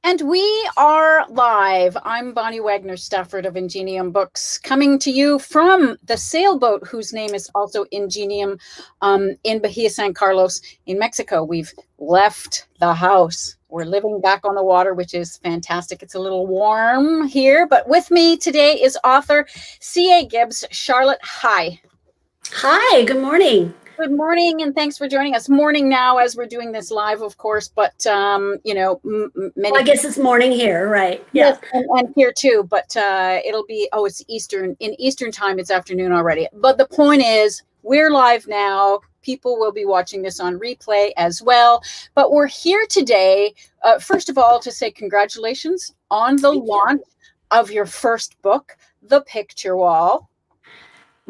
And we are live. I'm Bonnie Wagner Stafford of Ingenium Books, coming to you from the sailboat whose name is also Ingenium, in Bahia San Carlos in Mexico. We've left the house. We're living back on the water, which is fantastic. It's a little warm here, but with me today is author C.A. Gibbs. Charlotte, hi. Hi, good morning. Good morning, and thanks for joining us. Morning now, as we're doing this live, of course, but many. Well, I guess it's morning here, right? Yes, and here too, but it'll be, it's Eastern. In Eastern time, it's afternoon already. But the point is, we're live now. People will be watching this on replay as well. But we're here today, first of all, to say congratulations on the launch of your first book, The Picture Wall.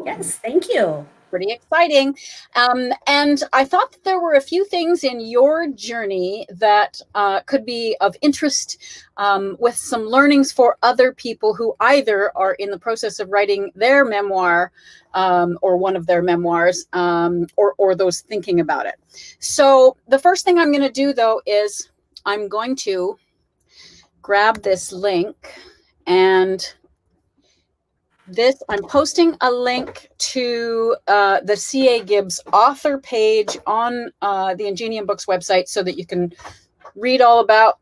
Yes, thank you. Pretty exciting. And I thought that there were a few things in your journey that could be of interest, with some learnings for other people who either are in the process of writing their memoir, or one of their memoirs, or those thinking about it. So the first thing I'm going to do, though, is I'm going to grab this link, and I'm posting a link to the C.A. Gibbs author page on the Ingenium Books website, so that you can read all about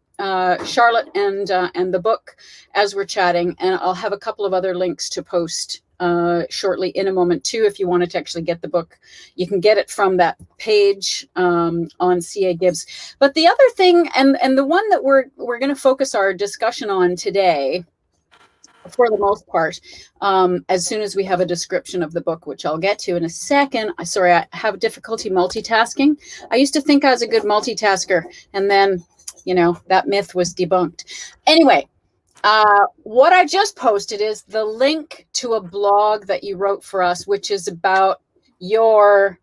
Charlotte and the book as we're chatting. And I'll have a couple of other links to post shortly in a moment too. If you wanted to actually get the book, you can get it from that page on C.A. Gibbs. But the other thing, and the one that we're going to focus our discussion on today, for the most part, as soon as we have a description of the book, which I'll get to in a second. I have difficulty multitasking. I used to think I was a good multitasker, and then, that myth was debunked. Anyway, what I just posted is the link to a blog that you wrote for us, which is about your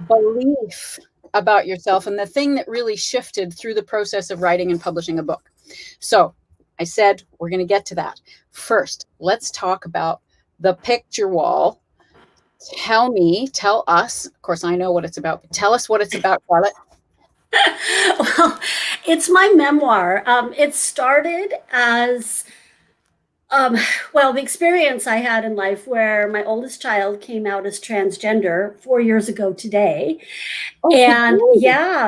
belief about yourself and the thing that really shifted through the process of writing and publishing a book. So I said, we're going to get to that. First, let's talk about The Picture Wall. Tell us, of course, I know what it's about, but tell us what it's about, Charlotte. Well, it's my memoir. It started as, the experience I had in life where my oldest child came out as transgender 4 years ago today. And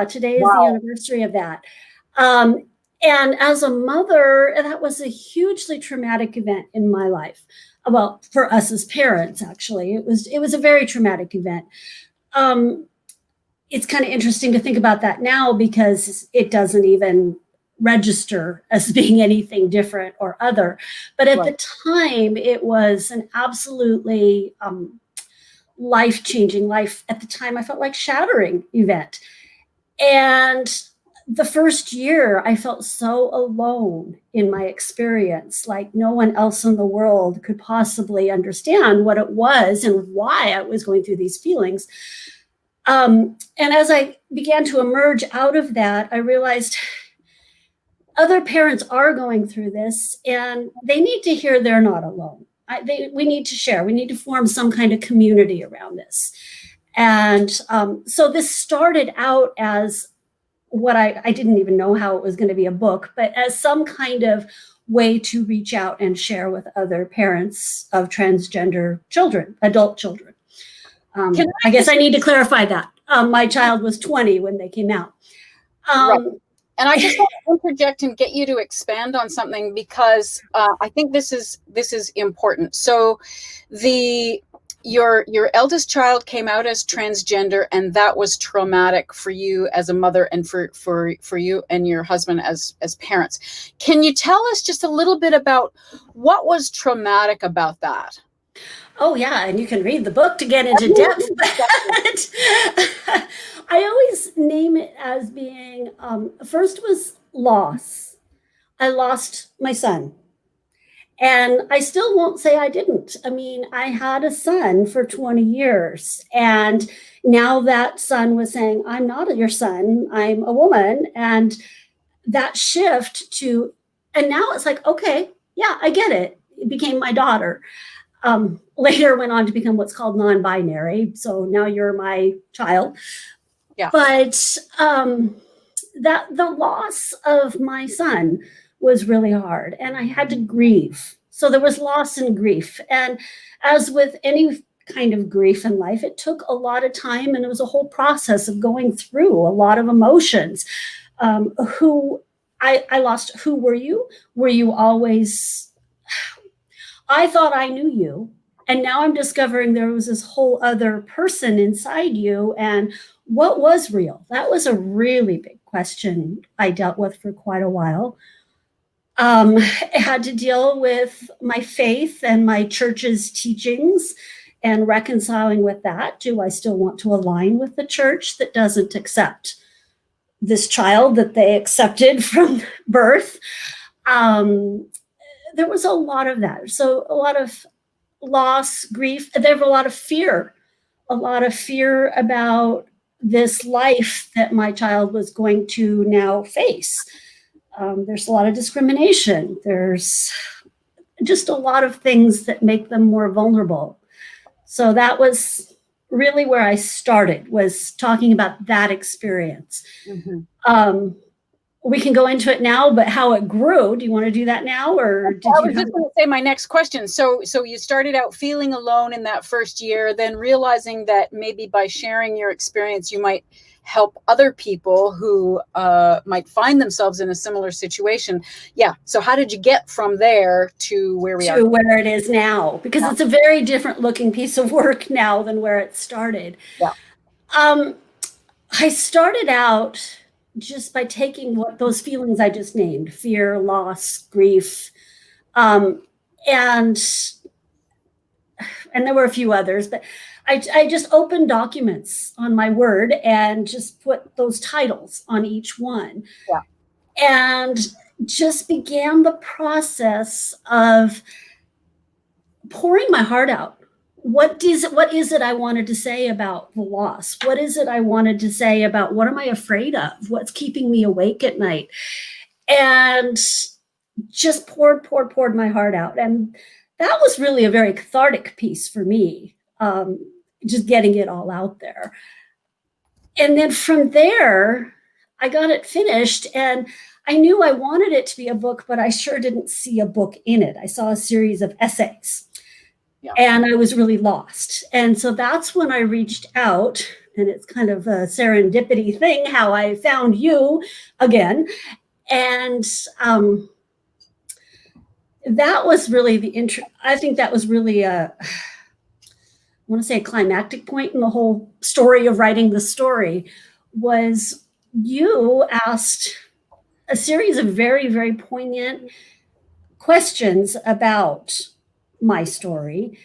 today is the anniversary of that. And as a mother, that was a hugely traumatic event in my life. Well, for us as parents, actually, it was a very traumatic event. It's kind of interesting to think about that now, because it doesn't even register as being anything different or other. But at the time, it was an absolutely life-changing, at the time, I felt like shattering event. And the first year, I felt so alone in my experience, like no one else in the world could possibly understand what it was and why I was going through these feelings. And as I began to emerge out of that, I realized other parents are going through this, and they need to hear they're not alone. We need to share. We need to form some kind of community around this. And so this started out as what I didn't even know how it was going to be a book, but as some kind of way to reach out and share with other parents of transgender children, adult children. I guess I need to clarify that. My child was 20 when they came out. Right. And I just want to interject and get you to expand on something, because I think this is important. So your eldest child came out as transgender, and that was traumatic for you as a mother, and for you and your husband as parents. Can you tell us just a little bit about what was traumatic about that? Oh, yeah, and you can read the book to get into depth. But I always name it as being, first was loss. I lost my son. And I still won't say I didn't. I mean, I had a son for 20 years. And now that son was saying, I'm not your son, I'm a woman. And that shift and now it's like, okay, yeah, I get it. It became my daughter. Later went on to become what's called non-binary. So now you're my child. Yeah. But that the loss of my son was really hard, and I had to grieve. So there was loss and grief. And as with any kind of grief in life, it took a lot of time, and it was a whole process of going through a lot of emotions. Who I lost. Who were you? Were you always? I thought I knew you, and now I'm discovering there was this whole other person inside you. And what was real? That was a really big question I dealt with for quite a while. I had to deal with my faith and my church's teachings and reconciling with that. Do I still want to align with the church that doesn't accept this child that they accepted from birth? There was a lot of that. So a lot of loss, grief. There was a lot of fear about this life that my child was going to now face. There's a lot of discrimination. There's just a lot of things that make them more vulnerable. So that was really where I started, was talking about that experience. Mm-hmm. We can go into it now, but how it grew. Do you want to do that now, or did I was just going to say my next question. So you started out feeling alone in that first year, then realizing that maybe by sharing your experience, you might help other people who might find themselves in a similar situation. Yeah. So how did you get from there to where we are? To where it is now? Because it's a very different looking piece of work now than where it started. Yeah. I started out just by taking what those feelings I just named: fear, loss, grief, and there were a few others, but I just opened documents on my Word and just put those titles on each one. Yeah. And just began the process of pouring my heart out. What is it I wanted to say about the loss? What is it I wanted to say about what am I afraid of? What's keeping me awake at night? And just poured my heart out. And that was really a very cathartic piece for me, just getting it all out there. And then from there, I got it finished, and I knew I wanted it to be a book, but I sure didn't see a book in it. I saw a series of essays. Yeah. And I was really lost. And so that's when I reached out, and it's kind of a serendipity thing how I found you again. And that was really I think that was really I want to say a climactic point in the whole story of writing the story, was you asked a series of very, very poignant questions about my story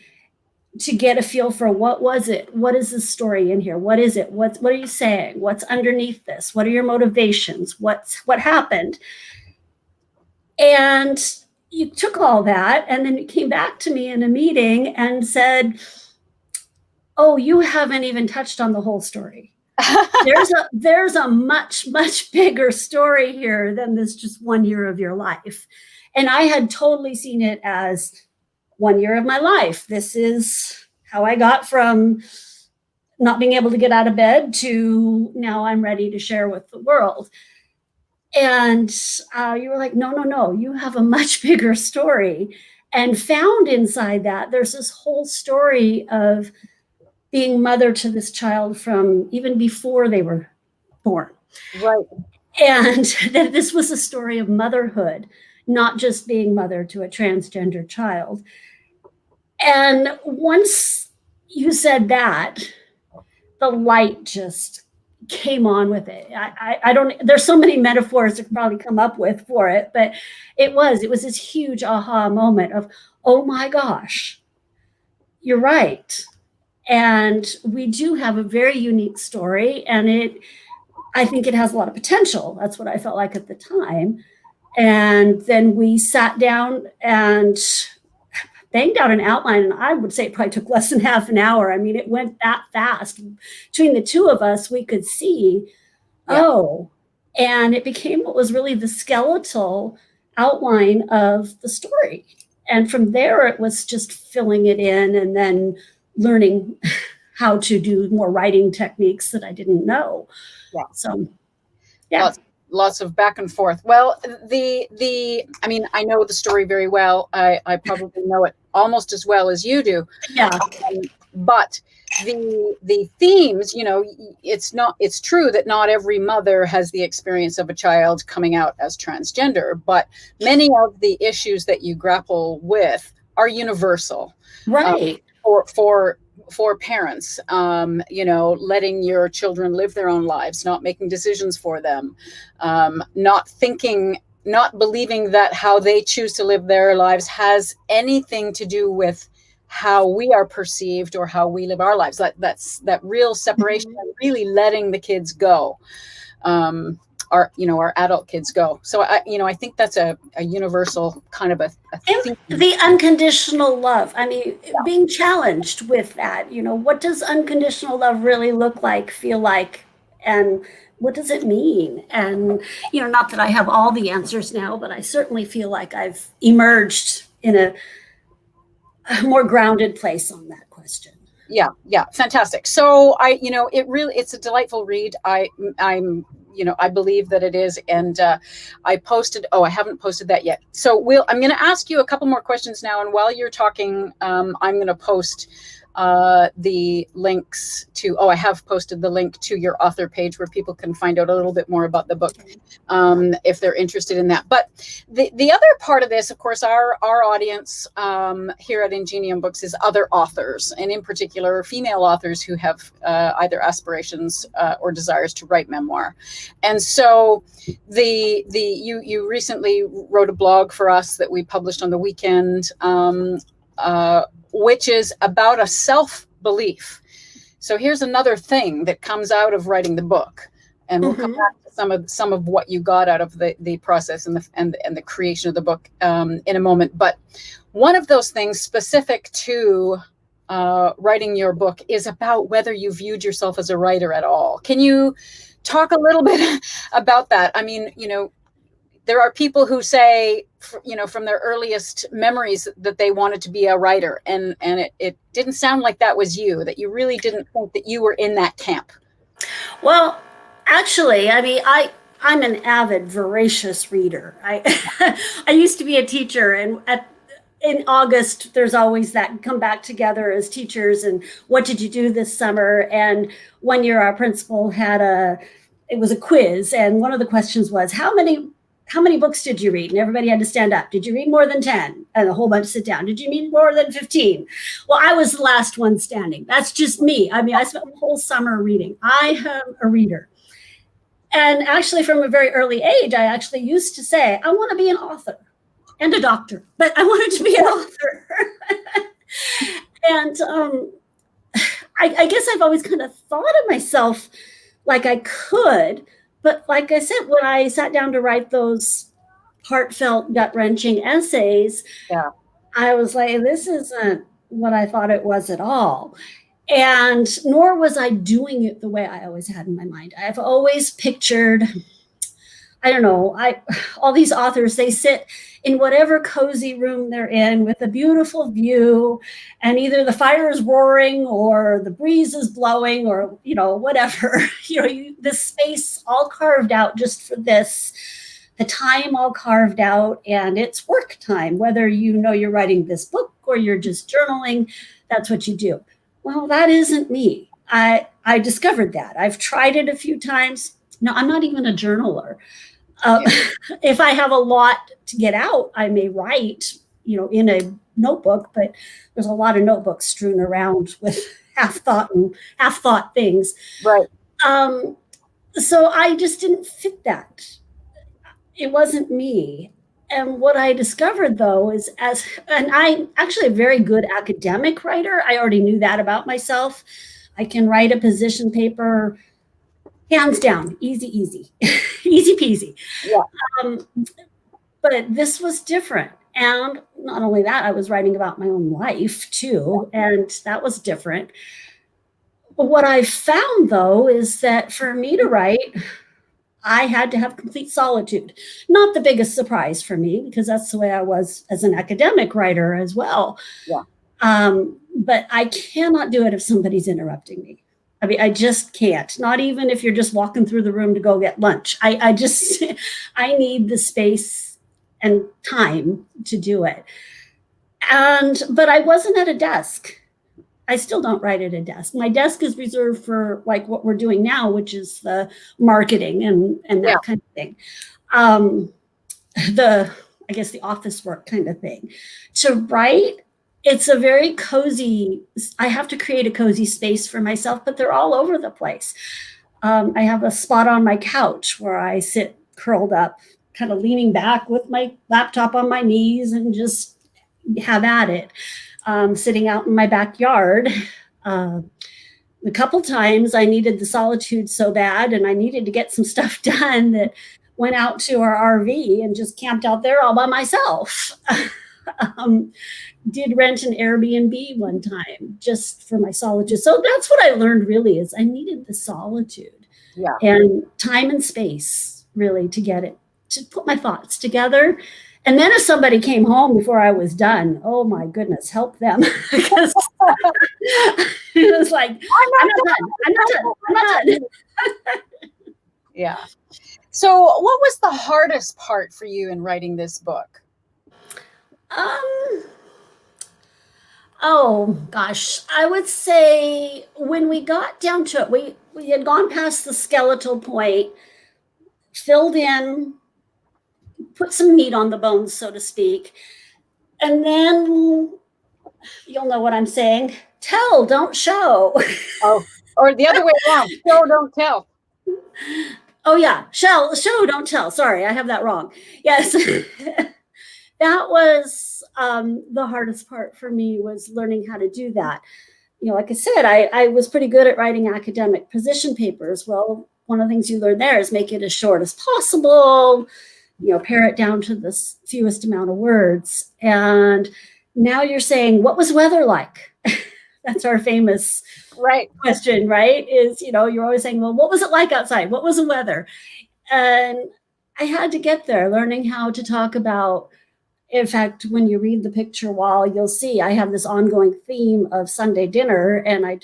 to get a feel for what was it? What is the story in here? What is it? What are you saying? What's underneath this? What are your motivations? What happened? And you took all that, and then you came back to me in a meeting and said, oh, you haven't even touched on the whole story. There's a much, much bigger story here than this just 1 year of your life. And I had totally seen it as 1 year of my life. This is how I got from not being able to get out of bed to now I'm ready to share with the world. And you were like, no, you have a much bigger story. And found inside that, there's this whole story of being mother to this child from even before they were born. Right. And that this was a story of motherhood, not just being mother to a transgender child. And once you said that, the light just came on with it. I don't, there's so many metaphors to probably come up with for it, but it was this huge aha moment of, oh my gosh, you're right. And we do have a very unique story, and I think it has a lot of potential. That's what I felt like at the time. And then we sat down and banged out an outline, and I would say it probably took less than half an hour. I mean, it went that fast. Between the two of us, we could see, and it became what was really the skeletal outline of the story. And from there, it was just filling it in and then learning how to do more writing techniques that I didn't know. Yeah. So, yeah. lots of back and forth. Well, I mean, I know the story very well. I probably know it almost as well as you do. Yeah. But the themes, you know, it's true that not every mother has the experience of a child coming out as transgender, but many of the issues that you grapple with are universal. Right. For parents, you know, letting your children live their own lives, not making decisions for them, not believing that how they choose to live their lives has anything to do with how we are perceived or how we live our lives. That's that real separation, and really letting the kids go. Our adult kids go. So I think that's a universal kind of a theme. The unconditional love. I mean, being challenged with that, you know, what does unconditional love really look like, feel like, and what does it mean? And, you know, not that I have all the answers now, but I certainly feel like I've emerged in a more grounded place on that question. Yeah, fantastic. So it's a delightful read. I'm I believe that it is, and I haven't posted that yet. So I'm going to ask you a couple more questions now, and while you're talking, I'm going to post the links to. I have posted the link to your author page where people can find out a little bit more about the book, if they're interested in that. But the other part of this, of course, our audience here at Ingenium Books is other authors, and in particular female authors who have either aspirations or desires to write memoir. And so you recently wrote a blog for us that we published on the weekend, which is about a self-belief. So here's another thing that comes out of writing the book, and we'll come back to some of what you got out of the process and the creation of the book in a moment. But one of those things specific to writing your book is about whether you viewed yourself as a writer at all. Can you talk a little bit about that? I mean, there are people who say, from their earliest memories that they wanted to be a writer, and it didn't sound like that was you, that you really didn't think that you were in that camp. Well, actually, I mean, I'm an avid, voracious reader. I used to be a teacher, and in August, there's always that come back together as teachers and what did you do this summer? And one year our principal it was a quiz, and one of the questions was, how many books did you read? And everybody had to stand up. Did you read more than 10? And a whole bunch sit down. Did you read more than 15? Well, I was the last one standing. That's just me. I mean, I spent the whole summer reading. I am a reader. And actually, from a very early age, I actually used to say, I want to be an author and a doctor, but I wanted to be an author. And I guess I've always kind of thought of myself like I could. But like I said, when I sat down to write those heartfelt, gut-wrenching essays, I was like, this isn't what I thought it was at all. And nor was I doing it the way I always had in my mind. I've always pictured, I don't know, all these authors, they sit in whatever cozy room they're in with a beautiful view, and either the fire is roaring or the breeze is blowing or, whatever, this space all carved out just for this, the time all carved out, and it's work time, whether you're writing this book or you're just journaling, that's what you do. Well, that isn't me. I discovered that. I've tried it a few times. No, I'm not even a journaler. If I have a lot to get out, I may write, in a notebook, but there's a lot of notebooks strewn around with half thought things. Right. So I just didn't fit that. It wasn't me. And what I discovered, though, is and I'm actually a very good academic writer. I already knew that about myself. I can write a position paper hands down, easy, easy peasy. Yeah. But this was different. And not only that, I was writing about my own life too. And that was different. But what I found, though, is that for me to write, I had to have complete solitude. Not the biggest surprise for me, because that's the way I was as an academic writer as well. Yeah. But I cannot do it if somebody's interrupting me. I mean, I just can't. Not even if you're just walking through the room to go get lunch. I just, I need the space and time to do it. But I wasn't at a desk. I still don't write at a desk. My desk is reserved for like what we're doing now, which is the marketing and that kind of thing. I guess the office work kind of thing. To write, it's a very cozy, I have to create a cozy space for myself, but they're all over the place. I have a spot on my couch where I sit curled up, kind of leaning back with my laptop on my knees and just have at it. Sitting out in my backyard. A couple times I needed the solitude so bad and I needed to get some stuff done that went out to our RV and just camped out there all by myself. Did rent an Airbnb one time just for my solitude. So that's what I learned really is I needed the solitude and time and space really to get it, to put my thoughts together. And then if somebody came home before I was done, oh my goodness, help them. Because it was like, I'm not done. Yeah. So what was the hardest part for you in writing this book? Oh gosh, I would say when we got down to it, we had gone past the skeletal point, filled in, put some meat on the bones, so to speak. And then you'll know what I'm saying. Tell, don't show. Oh, or the other way around. Show, don't tell. Oh yeah, show, don't tell. Sorry, I have that wrong. Yes. That was the hardest part for me, was learning how to do that. You know, like I said, I was pretty good at writing academic position papers. Well, one of the things you learn there is make it as short as possible, you know, pare it down to the fewest amount of words. And now you're saying, what was weather like? That's our famous question, right? Is, you know, you're always saying, well, what was it like outside? What was the weather? And I had to get there, learning how to talk about, in fact, when you read the picture wall, you'll see I have this ongoing theme of Sunday dinner, and I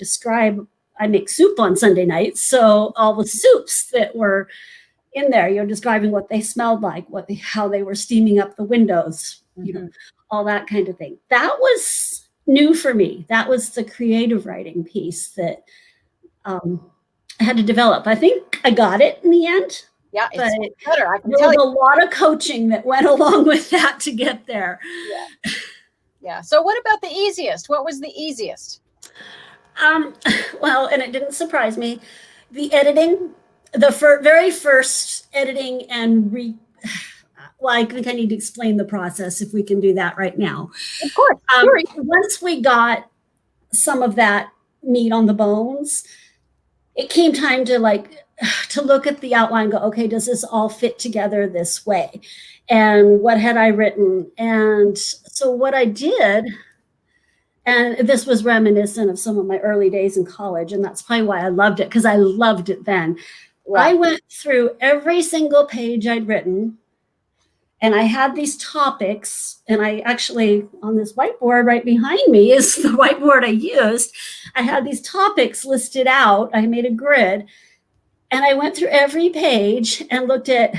make soup on Sunday nights. So all the soups that were in there, you're describing what they smelled like, how they were steaming up the windows, you know, all that kind of thing. That was new for me. That was the creative writing piece that I had to develop. I think I got it in the end. Yeah, it's better. I can tell you. There was a lot of coaching that went along with that to get there. Yeah. So what about the easiest? What was the easiest? Well, and it didn't surprise me. The editing, the very first editing and well, I think I need to explain the process if we can do that right now. Of course. Once we got some of that meat on the bones, it came time to look at the outline, go, okay, does this all fit together this way? And what had I written? And so what I did, and this was reminiscent of some of my early days in college, and that's probably why I loved it, because I loved it then. Right. I went through every single page I'd written, and I had these topics, and I actually, on this whiteboard right behind me is the whiteboard I used. I had these topics listed out. I made a grid, and I went through every page and looked at,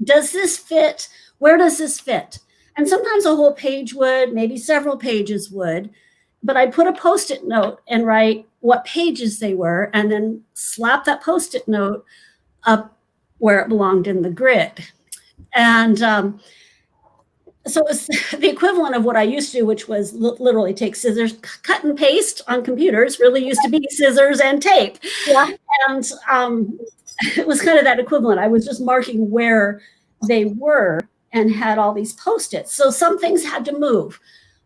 does this fit? Where does this fit? And sometimes a whole page would, maybe several pages would, but I'd put a Post-it note and write what pages they were, and then slap that Post-it note up where it belonged in the grid. And so it was the equivalent of what I used to do, which was literally take scissors, cut and paste on computers. Really used to be scissors and tape. Yeah. And it was kind of that equivalent. I was just marking where they were and had all these Post-its. So some things had to move.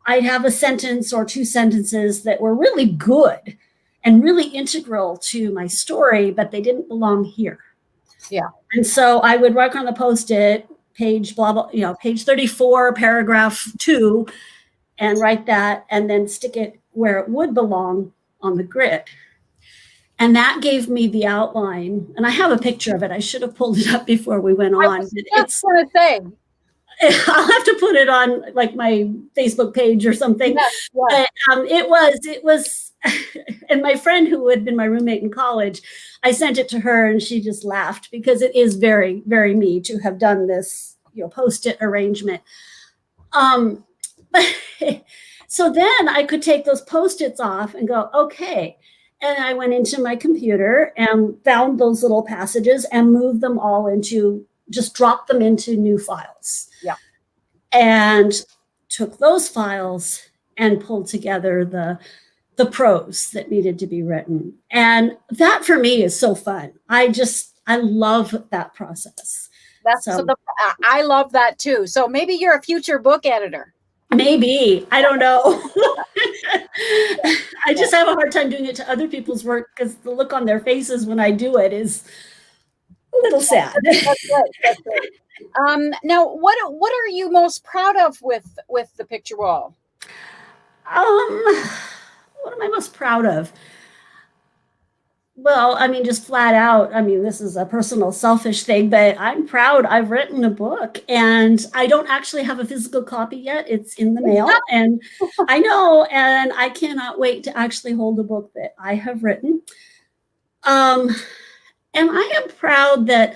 I'd have a sentence or two sentences that were really good and really integral to my story, but they didn't belong here. Yeah. And so I would work on the Post-it, page blah, blah, page 34, paragraph 2, and write that, and then stick it where it would belong on the grid. And that gave me the outline. And I have a picture of it. I should have pulled it up before we went on. I was just going to say. I'll have to put it on like my Facebook page or something. Yes, yes. But it was and my friend who had been my roommate in college, I sent it to her and she just laughed because it is very, very me to have done this, Post-it arrangement. But so then I could take those Post-its off and go, okay. And I went into my computer and found those little passages and moved them all just dropped them into new files. Yeah. And took those files and pulled together the prose that needed to be written. And that for me is so fun. I love that process. I love that too. So maybe you're a future book editor. Maybe. I don't know. I just have a hard time doing it to other people's work because the look on their faces when I do it is a little sad. That's right. Now, what are you most proud of with the picture wall? What am I most proud of? Well, I mean, just flat out, I mean, this is a personal, selfish thing, but I'm proud I've written a book and I don't actually have a physical copy yet. It's in the mail and I know, and I cannot wait to actually hold a book that I have written. And I am proud that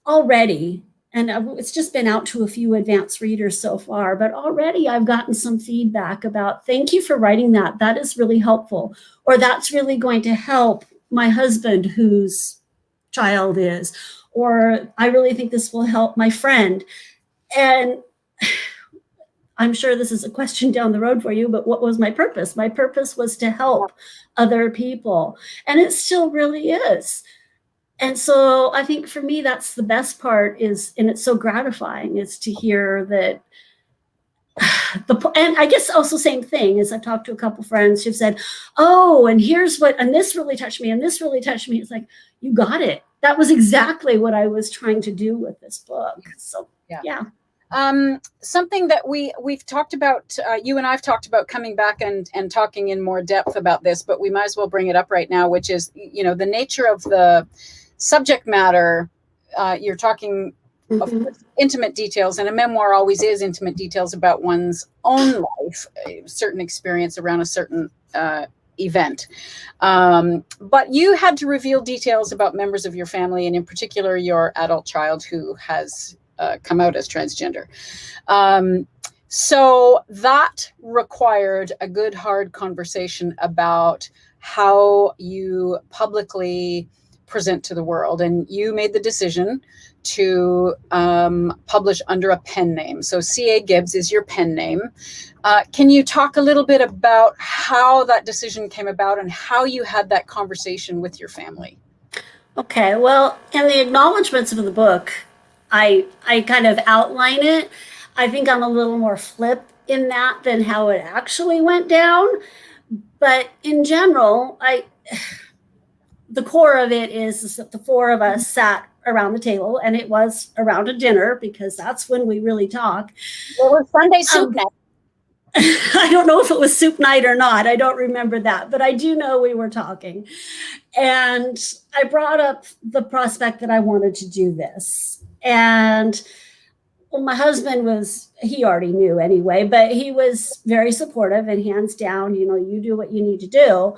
already, and it's just been out to a few advanced readers so far, but already I've gotten some feedback about, thank you for writing that. That is really helpful. Or that's really going to help my husband whose child is, or I really think this will help my friend. And I'm sure this is a question down the road for you, but what was my purpose? My purpose was to help other people. And it still really is. And so I think for me, that's the best part is, and it's so gratifying, is to hear that and I guess also same thing is I've talked to a couple friends who've said, oh, and here's what, and this really touched me, and this really touched me. It's like, you got it. That was exactly what I was trying to do with this book. So, yeah. Something that we've talked about, you and I've talked about coming back and talking in more depth about this, but we might as well bring it up right now, which is, the nature of the subject matter. You're talking of course, intimate details, and a memoir always is intimate details about one's own life, a certain experience around a certain event. But you had to reveal details about members of your family, and in particular, your adult child who has come out as transgender. So that required a good, hard conversation about how you publicly present to the world. And you made the decision to publish under a pen name. So C.A. Gibbs is your pen name. Can you talk a little bit about how that decision came about and how you had that conversation with your family? Okay, well, in the acknowledgments of the book, I kind of outline it. I think I'm a little more flip in that than how it actually went down. But in general, the core of it is that the four of us sat around the table, and it was around a dinner because that's when we really talk. Well, it was Sunday soup night. I don't know if it was soup night or not. I don't remember that, but I do know we were talking. And I brought up the prospect that I wanted to do this. And well, my husband he already knew anyway, but he was very supportive and hands down, you do what you need to do.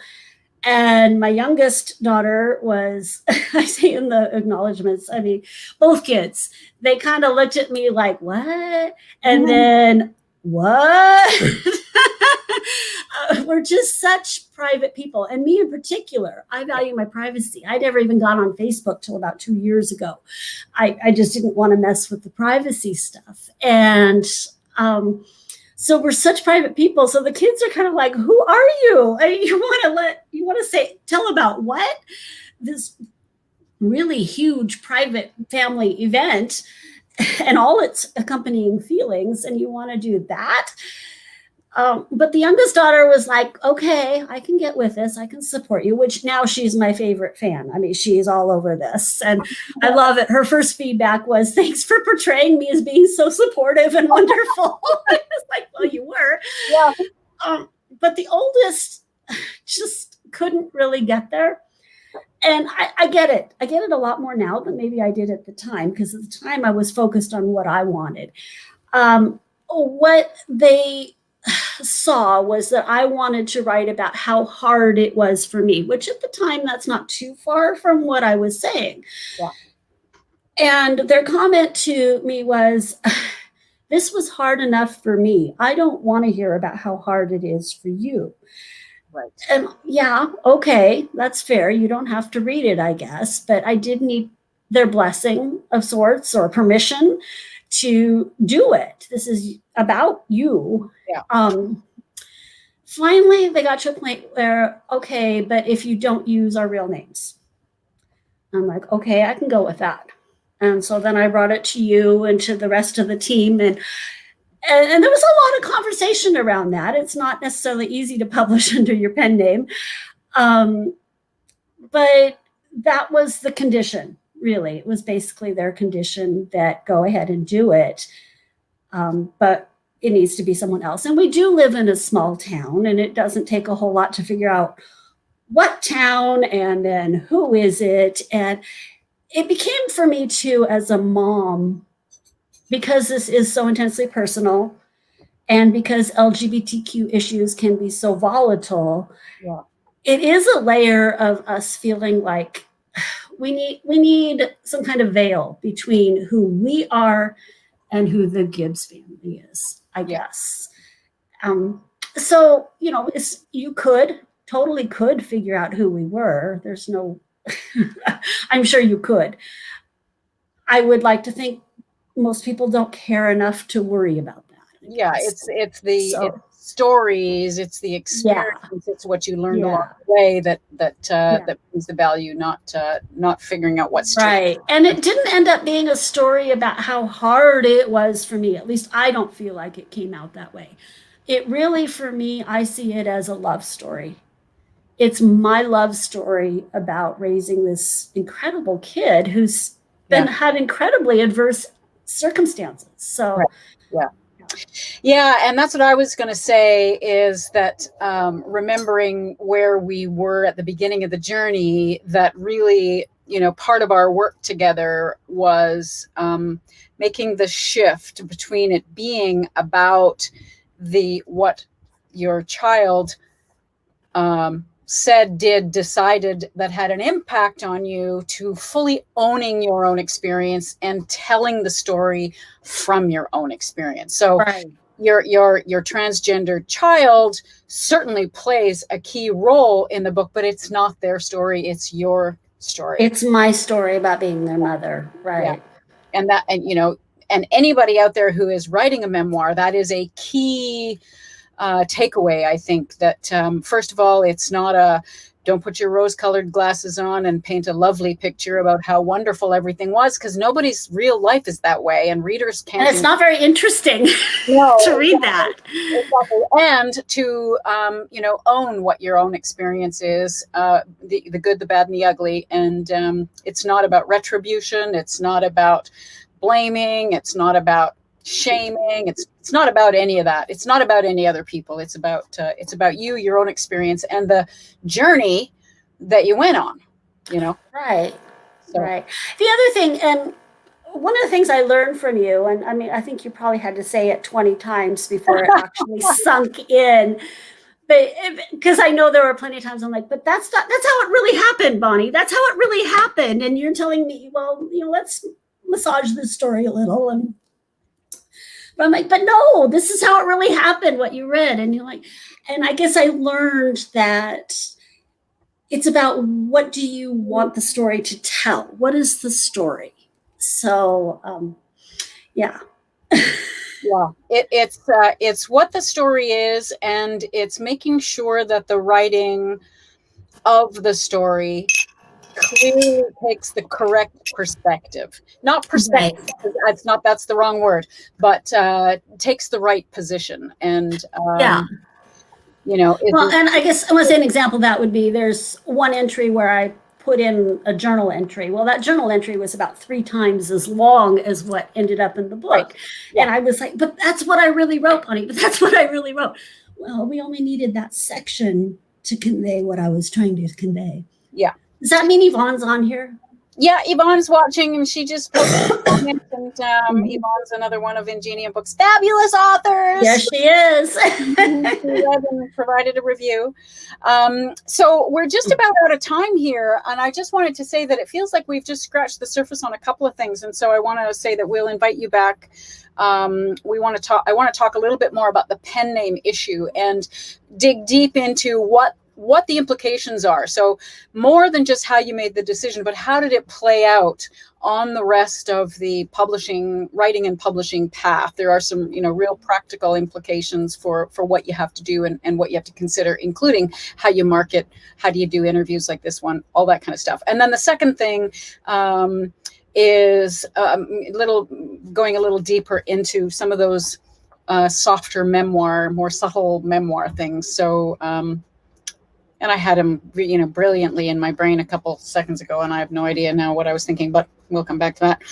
And my youngest daughter was, I say in the acknowledgments, I mean, both kids, they kind of looked at me like, what? And then, what? We're just such private people. And me in particular, I value my privacy. I never even got on Facebook till about 2 years ago. I just didn't want to mess with the privacy stuff. And so we're such private people. So the kids are kind of like, who are you? You want to tell about what? This really huge private family event and all its accompanying feelings. And you want to do that? But the youngest daughter was like, okay, I can get with this. I can support you, which now she's my favorite fan. I mean, she's all over this and I love it. Her first feedback was, thanks for portraying me as being so supportive and wonderful. I was like, well, you were. Yeah. But the oldest just couldn't really get there. And I get it. I get it a lot more now than maybe I did at the time, because at the time I was focused on what I wanted. What they saw was that I wanted to write about how hard it was for me, which at the time, that's not too far from what I was saying. Yeah. And their comment to me was, this was hard enough for me. I don't want to hear about how hard it is for you. Right. And yeah, okay, that's fair. You don't have to read it, I guess. But I did need their blessing of sorts, or permission to do it. This is about you. Yeah. Finally, they got to a point where, okay, but if you don't use our real names. I'm like, okay, I can go with that. And so then I brought it to you and to the rest of the team, and there was a lot of conversation around that. It's not necessarily easy to publish under your pen name, but that was the condition. Really, it was basically their condition that go ahead and do it, but it needs to be someone else. And we do live in a small town, and it doesn't take a whole lot to figure out what town and then who is it. And it became, for me too, as a mom, because this is so intensely personal, and because LGBTQ issues can be so volatile, yeah, it is a layer of us feeling like we need some kind of veil between who we are and who the Gibbs family is, I guess. So, you totally could figure out who we were. There's no, I'm sure you could. I would like to think most people don't care enough to worry about that. Yeah, it's stories, it's the experience, it's what you learned along the way that brings the value, not figuring out what's right. true. And it didn't end up being a story about how hard it was for me. At least I don't feel like it came out that way. It really, for me, I see it as a love story. It's my love story about raising this incredible kid who's had incredibly adverse circumstances. So, right. Yeah, and that's what I was going to say, is that remembering where we were at the beginning of the journey, that really, part of our work together was making the shift between it being about what your child said, did, decided, that had an impact on you, to fully owning your own experience and telling the story from your own experience. So your transgender child certainly plays a key role in the book, but it's not their story, it's your story. It's my story about being their mother. Right. Yeah. And anybody out there who is writing a memoir, that is a key takeaway, I think, that first of all, it's not don't put your rose-colored glasses on and paint a lovely picture about how wonderful everything was, because nobody's real life is that way, and readers can't. And it's not very interesting to read that. Exactly. And to own what your own experience is, the good, the bad, and the ugly. And it's not about retribution. It's not about blaming. It's not about shaming. It's not about any of that. It's not about any other people. It's about you, your own experience, and the journey that you went on. Right. So. Right. The other thing, and one of the things I learned from you, and I mean, I think you probably had to say it 20 times before it actually sunk in. But because I know there were plenty of times I'm like, but that's how it really happened, Bonnie. That's how it really happened. And you're telling me, well, let's massage this story a little. And but I'm like, but no, this is how it really happened, what you read. And you're like, and I guess I learned that it's about, what do you want the story to tell? What is the story? So, yeah. Yeah, it's what the story is, and it's making sure that the writing of the story clearly takes the correct perspective. Not perspective, right. That's the wrong word, but takes the right position. And well, and I guess an example of that would be, there's one entry where I put in a journal entry. Well, that journal entry was about 3 times as long as what ended up in the book. Right. Yeah. And I was like, but that's what I really wrote, honey. But that's what I really wrote. Well, we only needed that section to convey what I was trying to convey. Yeah. Does that mean Yvonne's on here? Yeah, Yvonne's watching, and she just posted a comment, and Yvonne's another one of Ingenium Books' fabulous authors. Yes, she is. She read and provided a review. So we're just about out of time here, and I just wanted to say that it feels like we've just scratched the surface on a couple of things, and so I want to say that we'll invite you back. I want to talk a little bit more about the pen name issue and dig deep into what the implications are. So more than just how you made the decision, but how did it play out on the rest of the writing and publishing path? There are some, real practical implications for what you have to do and what you have to consider, including how you market, how do you do interviews like this one, all that kind of stuff. And then the second thing is going a little deeper into some of those softer memoir, more subtle memoir things. So, and I had him, brilliantly in my brain a couple seconds ago, and I have no idea now what I was thinking, but we'll come back to that.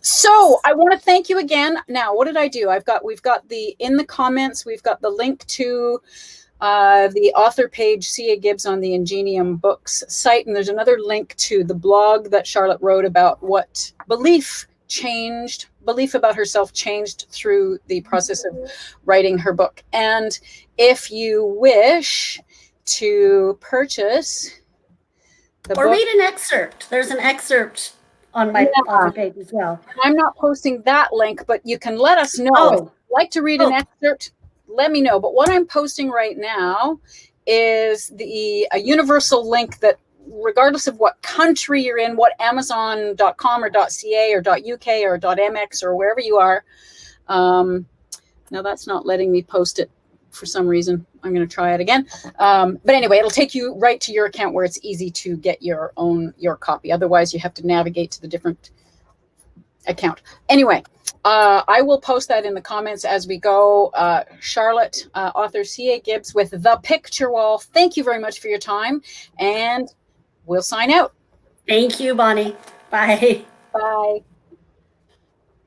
So I want to thank you again. Now, what did I do? We've got in the comments, we've got the link to the author page, C.A. Gibbs, on the Ingenium Books site, and there's another link to the blog that Charlotte wrote about what belief about herself changed through the process of writing her book. And if you wish to purchase the book, read an excerpt. There's an excerpt on my author page as well. I'm not posting that link, but you can let us know. If you'd like to read an excerpt, let me know. But what I'm posting right now is a universal link that, regardless of what country you're in, what Amazon.com or .ca or .uk or .mx or wherever you are. Now that's not letting me post it for some reason. I'm going to try it again. But anyway, it'll take you right to your account where it's easy to get your copy. Otherwise, you have to navigate to the different account. Anyway, I will post that in the comments as we go. Charlotte, author C.A. Gibbs with The Picture Wall. Thank you very much for your time, and we'll sign out. Thank you, Bonnie. Bye. Bye.